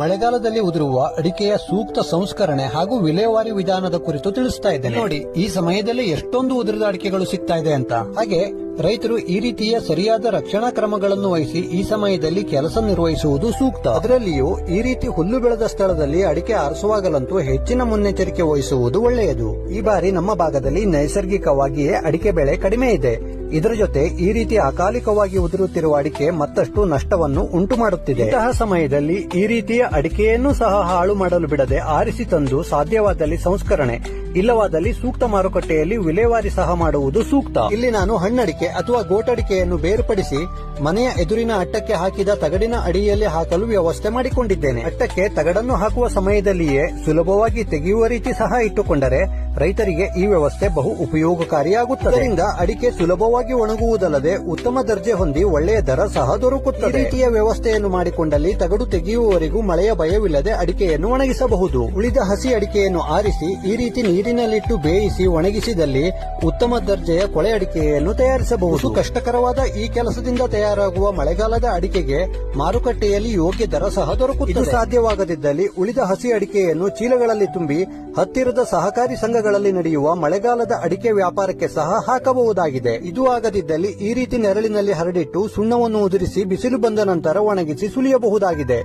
ಮಳೆಗಾಲದಲ್ಲಿ ಉದುರುವ ಅಡಿಕೆಯ ಸೂಕ್ತ ಸಂಸ್ಕರಣೆ ಹಾಗೂ ವಿಲೇವಾರಿ ವಿಧಾನದ ಕುರಿತು ತಿಳಿಸ್ತಾ ಇದ್ದೇನೆ. ನೋಡಿ, ಈ ಸಮಯದಲ್ಲಿ ಎಷ್ಟೊಂದು ಉದುರಿದ ಅಡಿಕೆಗಳು ಸಿಗ್ತಾ ಇದೆ ಅಂತ. ಹಾಗೆ ರೈತರು ಈ ರೀತಿಯ ಸರಿಯಾದ ರಕ್ಷಣಾ ಕ್ರಮಗಳನ್ನು ವಹಿಸಿ ಈ ಸಮಯದಲ್ಲಿ ಕೆಲಸ ನಿರ್ವಹಿಸುವುದು ಸೂಕ್ತ. ಅದರಲ್ಲಿಯೂ ಈ ರೀತಿ ಹುಲ್ಲು ಬೆಳೆದ ಸ್ಥಳದಲ್ಲಿ ಅಡಿಕೆ ಆರಿಸುವಾಗಲಂತೂ ಹೆಚ್ಚಿನ ಮುನ್ನೆಚ್ಚರಿಕೆ ವಹಿಸುವುದು ಒಳ್ಳೆಯದು. ಈ ಬಾರಿ ನಮ್ಮ ಭಾಗದಲ್ಲಿ ನೈಸರ್ಗಿಕವಾಗಿಯೇ ಅಡಿಕೆ ಬೆಳೆ ಕಡಿಮೆ ಇದೆ. ಇದರ ಜೊತೆ ಈ ರೀತಿ ಅಕಾಲಿಕವಾಗಿ ಉದುರುತ್ತಿರುವ ಅಡಿಕೆ ಮತ್ತಷ್ಟು ನಷ್ಟವನ್ನು ಉಂಟು ಮಾಡುತ್ತಿದೆ. ಇಂತಹ ಸಮಯದಲ್ಲಿ ಈ ರೀತಿಯ ಅಡಿಕೆಯನ್ನು ಸಹ ಹಾಳು ಮಾಡಲು ಬಿಡದೆ ಆರಿಸಿ ತಂದು ಸಾಧ್ಯವಾದಲ್ಲಿ ಸಂಸ್ಕರಣೆ, ಇಲ್ಲವಾದಲ್ಲಿ ಸೂಕ್ತ ಮಾರುಕಟ್ಟೆಯಲ್ಲಿ ವಿಲೇವಾರಿ ಸಹ ಮಾಡುವುದು ಸೂಕ್ತ. ಇಲ್ಲಿ ನಾನು ಹಣ್ಣಡಿಕೆ ಅಥವಾ ಗೋಟಡಿಕೆಯನ್ನು ಬೇರ್ಪಡಿಸಿ ಮನೆಯ ಎದುರಿನ ಅಟ್ಟಕ್ಕೆ ಹಾಕಿದ ತಗಡಿನ ಅಡಿಯಲ್ಲಿ ಹಾಕಲು ವ್ಯವಸ್ಥೆ ಮಾಡಿಕೊಂಡಿದ್ದೇನೆ. ಅಟ್ಟಕ್ಕೆ ತಗಡನ್ನು ಹಾಕುವ ಸಮಯದಲ್ಲಿಯೇ ಸುಲಭವಾಗಿ ತೆಗೆಯುವ ರೀತಿ ಸಹ ಇಟ್ಟುಕೊಂಡರೆ ರೈತರಿಗೆ ಈ ವ್ಯವಸ್ಥೆ ಬಹು ಉಪಯೋಗಕಾರಿಯಾಗುತ್ತದೆ. ಇದರಿಂದ ಅಡಿಕೆ ಸುಲಭವಾಗಿ ಒಣಗುವುದಲ್ಲದೆ ಉತ್ತಮ ದರ್ಜೆ ಹೊಂದಿ ಒಳ್ಳೆಯ ದರ ಸಹ ದೊರಕುತ್ತದೆ. ಈ ರೀತಿಯ ವ್ಯವಸ್ಥೆಯನ್ನು ಮಾಡಿಕೊಂಡಲ್ಲಿ ತಗಡು ತೆಗೆಯುವವರೆಗೂ ಮಳೆಯ ಭಯವಿಲ್ಲದೆ ಅಡಿಕೆಯನ್ನು ಒಣಗಿಸಬಹುದು. ಉಳಿದ ಹಸಿ ಅಡಿಕೆಯನ್ನು ಆರಿಸಿ ಈ ರೀತಿ ನೀರಿನಲ್ಲಿಟ್ಟು ಬೇಯಿಸಿ ಒಣಗಿಸಿದಲ್ಲಿ ಉತ್ತಮ ದರ್ಜೆಯ ಕೊಳೆ ಅಡಿಕೆಯನ್ನು ತಯಾರಿಸಬಹುದು. ಕಷ್ಟಕರವಾದ ಈ ಕೆಲಸದಿಂದ ತಯಾರಾಗುವ ಮಳೆಗಾಲದ ಅಡಿಕೆಗೆ ಮಾರುಕಟ್ಟೆಯಲ್ಲಿ ಯೋಗ್ಯ ದರ ಸಹ ದೊರಕುತ್ತದೆ. ಇದು ಸಾಧ್ಯವಾಗದಿದ್ದಲ್ಲಿ ಉಳಿದ ಹಸಿ ಅಡಿಕೆಯನ್ನು ಚೀಲಗಳಲ್ಲಿ ತುಂಬಿ ಹತ್ತಿರದ ಸಹಕಾರಿ ಸಂಘಗಳಲ್ಲಿ ನಡೆಯುವ ಮಳೆಗಾಲದ ಅಡಿಕೆ ವ್ಯಾಪಾರಕ್ಕೆ ಸಹ ಹಾಕಬಹುದಾಗಿದೆ. ಇದು ಆಗದಿದ್ದಲ್ಲಿ ಈ ರೀತಿ ನೆರಳಿನಲ್ಲಿ ಹರಡಿಟ್ಟು ಸುಣ್ಣವನ್ನು ಉದುರಿಸಿ ಬಿಸಿಲು ಬಂದ ನಂತರ ಒಣಗಿಸಿ ಸುಲಿಯಬಹುದಾಗಿದೆ.